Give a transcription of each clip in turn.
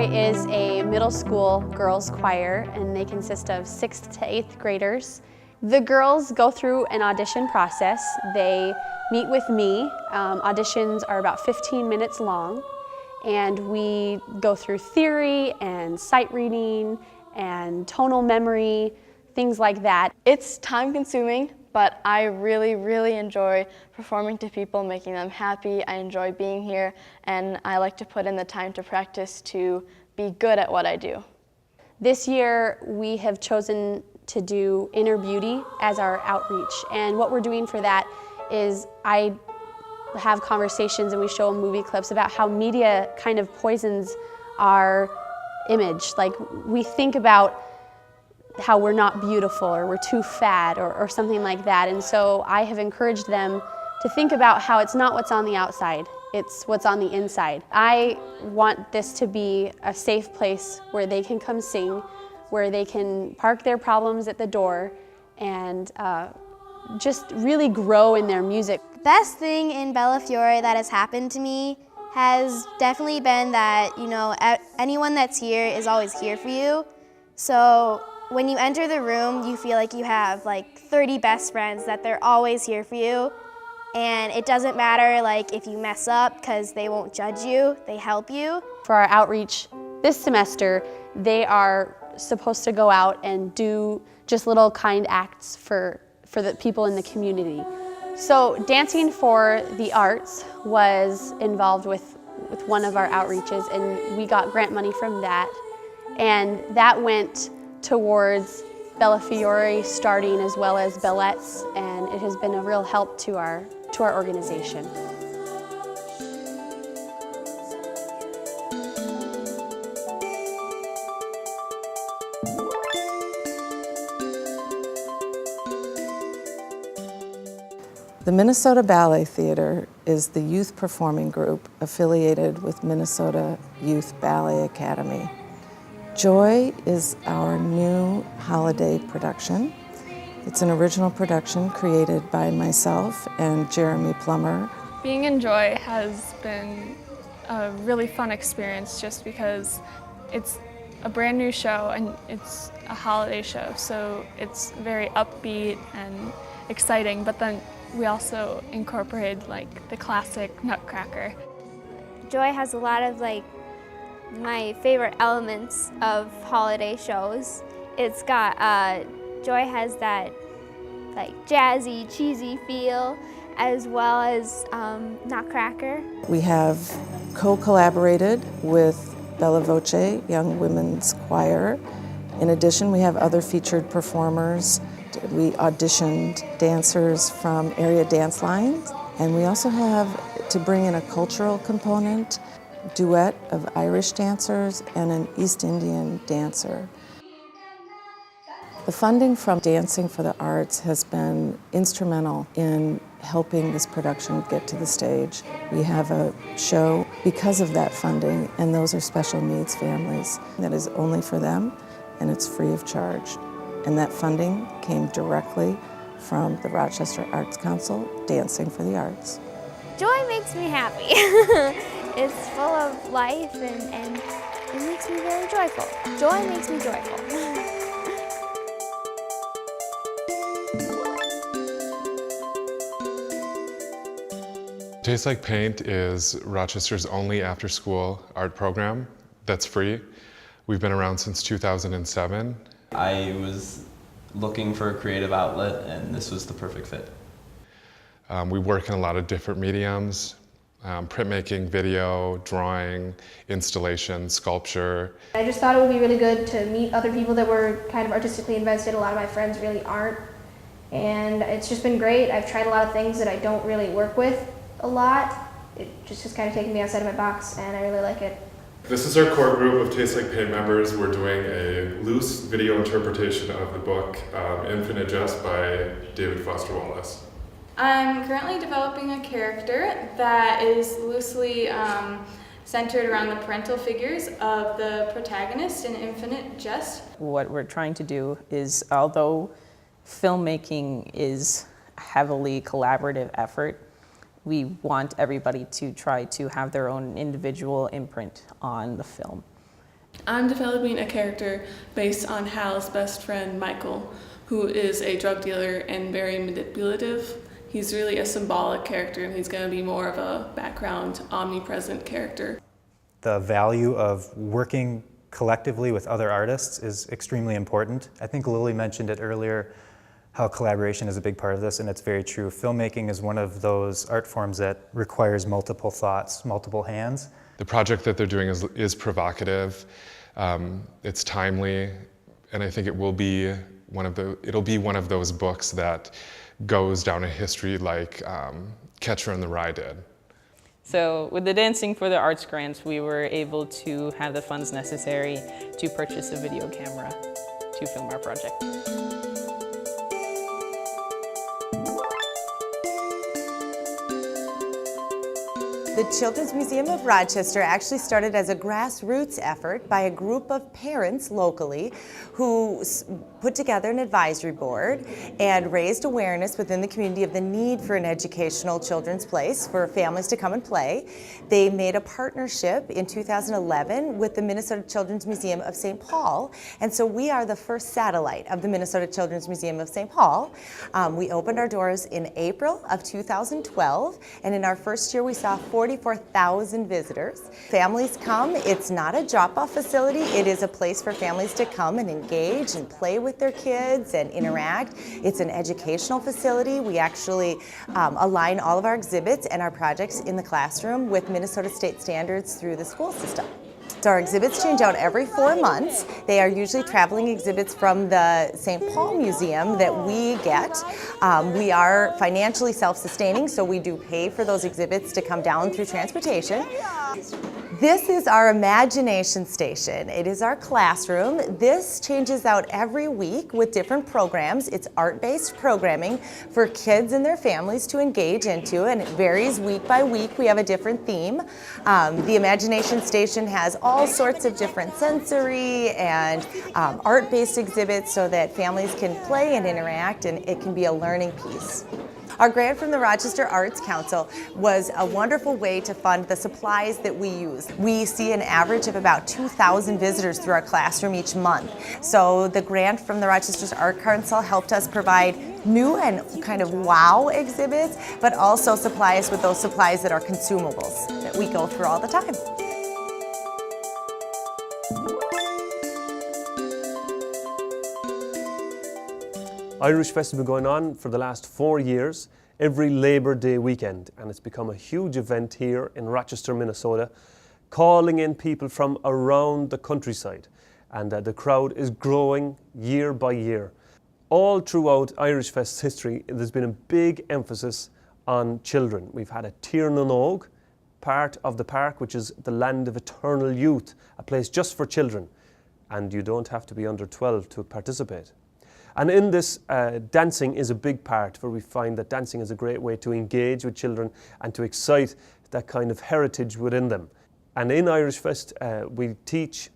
Joy is a middle school girls choir, and they consist of 6th to 8th graders. The girls go through an audition process. They meet with me. Auditions are about 15 minutes long, and we go through theory and sight reading and tonal memory, things like that. It's time-consuming, but I really enjoy performing to people, making them happy. I enjoy being here, and I like to put in the time to practice to be good at what I do. This year, we have chosen to do Inner Beauty as our outreach, and what we're doing for that is I have conversations and we show movie clips about how media kind of poisons our image. Like, we think about how we're not beautiful or we're too fat or something like that. And so I have encouraged them to think about how it's not what's on the outside, it's what's on the inside. I want this to be a safe place where they can come sing, where they can park their problems at the door and just really grow in their music. Best thing in Bella Fiore that has happened to me has definitely been that, you know, anyone that's here is always here for you. So when you enter the room, you feel like you have like 30 best friends, that they're always here for you. And it doesn't matter like if you mess up, because they won't judge you, they help you. For our outreach this semester, they are supposed to go out and do just little kind acts for the people in the community. So Dancing for the Arts was involved with one of our outreaches, and we got grant money from that. And that went towards Bella Fiore starting, as well as ballettes, and it has been a real help to our organization. The Minnesota Ballet Theater is the youth performing group affiliated with Minnesota Youth Ballet Academy. Joy is our new holiday production. It's an original production created by myself and Jeremy Plummer. Being in Joy has been a really fun experience just because it's a brand new show and it's a holiday show, so it's very upbeat and exciting, but then we also incorporated like the classic Nutcracker. Joy has a lot of like my favorite elements of holiday shows. It's got, Joy has that like jazzy, cheesy feel, as well as Nutcracker. We have co-collaborated with Bella Voce, Young Women's Choir. In addition, we have other featured performers. We auditioned dancers from area dance lines, and we also have, to bring in a cultural component, duet of Irish dancers and an East Indian dancer. The funding from Dancing for the Arts has been instrumental in helping this production get to the stage. We have a show because of that funding, and those are special needs families. That is only for them, and it's free of charge. And that funding came directly from the Rochester Arts Council, Dancing for the Arts. Joy makes me happy. It's full of life and it makes me very joyful. Joy makes me joyful. Tastes Like Paint is Rochester's only after-school art program that's free. We've been around since 2007. I was looking for a creative outlet, and this was the perfect fit. We work in a lot of different mediums, printmaking, video, drawing, installation, sculpture. I just thought it would be really good to meet other people that were kind of artistically invested. A lot of my friends really aren't, and it's just been great. I've tried a lot of things that I don't really work with a lot. It just has kind of taken me outside of my box, and I really like it. This is our core group of Tastes Like Paint members. We're doing a loose video interpretation of the book Infinite Jest by David Foster Wallace. I'm currently developing a character that is loosely centered around the parental figures of the protagonist in Infinite Jest. What we're trying to do is, although filmmaking is a heavily collaborative effort, we want everybody to try to have their own individual imprint on the film. I'm developing a character based on Hal's best friend, Michael, who is a drug dealer and very manipulative. He's really a symbolic character, and he's going to be more of a background, omnipresent character. The value of working collectively with other artists is extremely important. I think Lily mentioned it earlier, how collaboration is a big part of this, and it's very true. Filmmaking is one of those art forms that requires multiple thoughts, multiple hands. The project that they're doing is provocative, it's timely, and I think it'll be one of those books that goes down in history like Catcher in the Rye did. So with the Dancing for the Arts grants, we were able to have the funds necessary to purchase a video camera to film our project. The Children's Museum of Rochester actually started as a grassroots effort by a group of parents locally who put together an advisory board and raised awareness within the community of the need for an educational children's place for families to come and play. They made a partnership in 2011 with the Minnesota Children's Museum of St. Paul, and so we are the first satellite of the Minnesota Children's Museum of St. Paul. We opened our doors in April of 2012, and in our first year we saw 44,000 visitors. Families come. It's not a drop-off facility. It is a place for families to come and engage and play with their kids and interact. It's an educational facility. We actually align all of our exhibits and our projects in the classroom with Minnesota state standards through the school system. So our exhibits change out every 4 months. They are usually traveling exhibits from the St. Paul Museum that we get. We are financially self-sustaining, so we do pay for those exhibits to come down through transportation. This is our imagination station. It is our classroom. This changes out every week with different programs. It's art-based programming for kids and their families to engage into, and it varies week by week. We have a different theme. The imagination station has all sorts of different sensory and art-based exhibits so that families can play and interact, and it can be a learning piece. Our grant from the Rochester Arts Council was a wonderful way to fund the supplies that we use. We see an average of about 2,000 visitors through our classroom each month. So the grant from the Rochester Arts Council helped us provide new and kind of wow exhibits, but also supply us with those supplies that are consumables that we go through all the time. Irish Fest has been going on for the last 4 years, every Labour Day weekend, and it's become a huge event here in Rochester, Minnesota, calling in people from around the countryside, and the crowd is growing year by year. All throughout Irish Fest's history, there's been a big emphasis on children. We've had a Tír na nÓg, part of the park, which is the land of eternal youth, a place just for children, and you don't have to be under 12 to participate. And in this, dancing is a big part, for we find that dancing is a great way to engage with children and to excite that kind of heritage within them. And in Irish Fest, we teach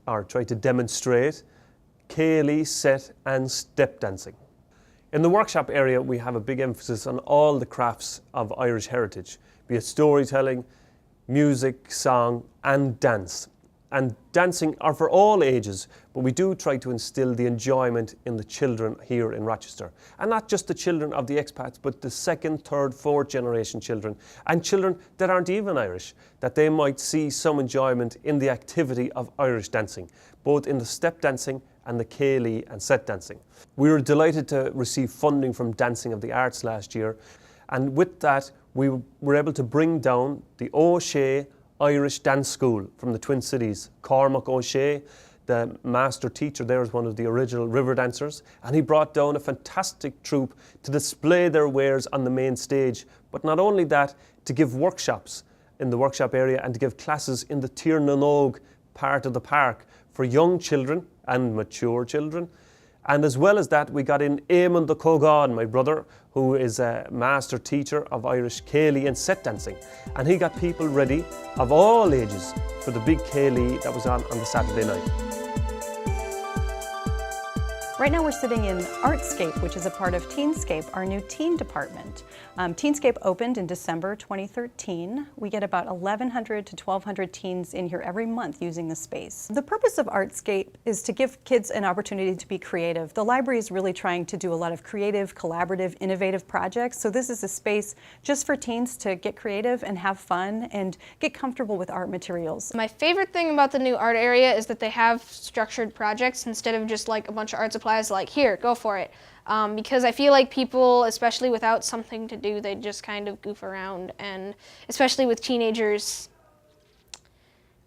or try to demonstrate céilí, set and step dancing. In the workshop area, we have a big emphasis on all the crafts of Irish heritage, be it storytelling, music, song and dance. And dancing are for all ages, but we do try to instill the enjoyment in the children here in Rochester. And not just the children of the expats, but the second, third, fourth generation children, and children that aren't even Irish, that they might see some enjoyment in the activity of Irish dancing, both in the step dancing and the céilí and set dancing. We were delighted to receive funding from Dancing of the Arts last year, and with that we were able to bring down the O'Shea Irish Dance School from the Twin Cities. Cormac O'Shea, the master teacher there, is one of the original river dancers, and he brought down a fantastic troupe to display their wares on the main stage. But not only that, to give workshops in the workshop area and to give classes in the Tír na nÓg part of the park for young children and mature children. And as well as that, we got in Éamon the Cógáin, my brother, who is a master teacher of Irish céilí and set dancing. And he got people ready of all ages for the big céilí that was on the Saturday night. Right now we're sitting in Artscape, which is a part of Teenscape, our new teen department. Teenscape opened in December 2013. We get about 1,100 to 1,200 teens in here every month using the space. The purpose of Artscape is to give kids an opportunity to be creative. The library is really trying to do a lot of creative, collaborative, innovative projects, so this is a space just for teens to get creative and have fun and get comfortable with art materials. My favorite thing about the new art area is that they have structured projects instead of just like a bunch of art supplies like, here, go for it. Because I feel like people, especially without something to do, they just kind of goof around, and especially with teenagers,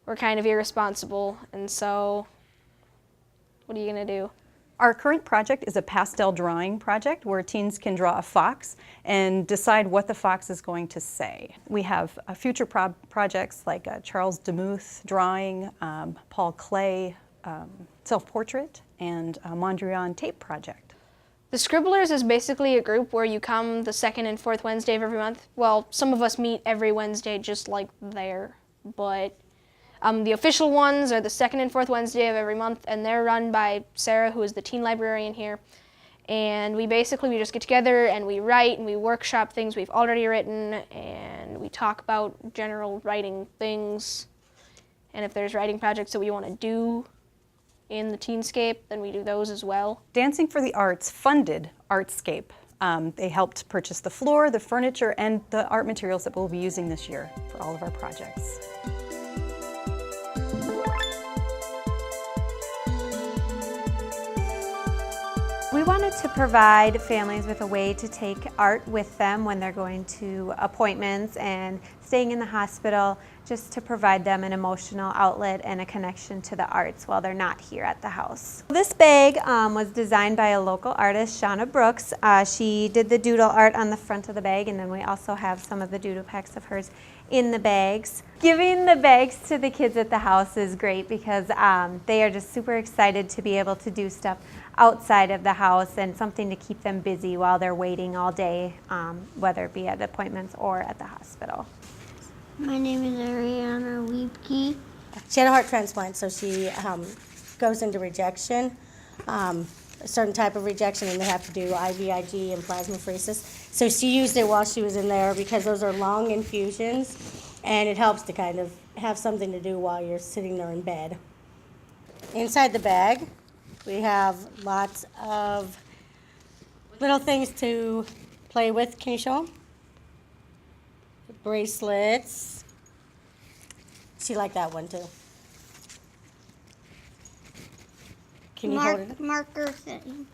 we're kind of irresponsible, and so what are you gonna do? Our current project is a pastel drawing project where teens can draw a fox and decide what the fox is going to say. We have future projects like Charles Demuth drawing, Paul Klee self-portrait, and Mondrian tape project. The Scribblers is basically a group where you come the second and fourth Wednesday of every month. Well, some of us meet every Wednesday just like there, but the official ones are the second and fourth Wednesday of every month, and they're run by Sarah, who is the teen librarian here. And we just get together and we write and we workshop things we've already written, and we talk about general writing things. And if there's writing projects that we want to do in the Teenscape, then we do those as well. Dancing for the Arts funded Artscape. They helped purchase the floor, the furniture, and the art materials that we'll be using this year for all of our projects. We wanted to provide families with a way to take art with them when they're going to appointments and staying in the hospital, just to provide them an emotional outlet and a connection to the arts while they're not here at the house. This bag was designed by a local artist, Shauna Brooks. She did the doodle art on the front of the bag, and then we also have some of the doodle packs of hers in the bags. Giving the bags to the kids at the house is great because they are just super excited to be able to do stuff outside of the house and something to keep them busy while they're waiting all day, whether it be at appointments or at the hospital. My name is Ariana Wiebke. She had a heart transplant, so she goes into rejection, a certain type of rejection, and they have to do IVIG and plasmapheresis. So she used it while she was in there because those are long infusions, and it helps to kind of have something to do while you're sitting there in bed. Inside the bag, we have lots of little things to play with. Can you show them? Bracelets. She liked that one too. Can you hold it? Marker thing.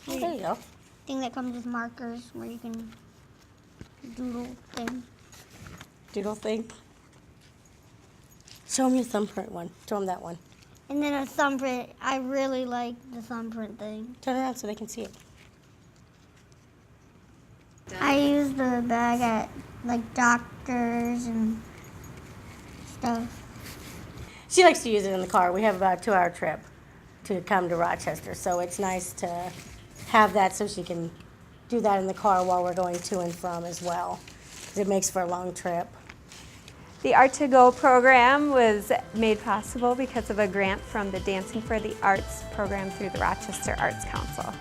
Oh, there you go. Thing that comes with markers where you can doodle thing. Doodle thing. Show them your thumbprint one. Show them that one. And then a thumbprint. I really like the thumbprint thing. Turn around so they can see it. I use the bag at like doctors and stuff. She likes to use it in the car. We have about a 2-hour trip to come to Rochester, so it's nice to have that so she can do that in the car while we're going to and from as well, because it makes for a long trip. The Art to Go program was made possible because of a grant from the Dancing for the Arts program through the Rochester Arts Council.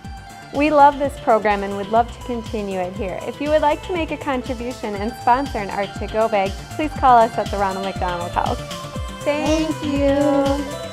We love this program and would love to continue it here. If you would like to make a contribution and sponsor an Art to Go bag, please call us at the Ronald McDonald House. Thank you.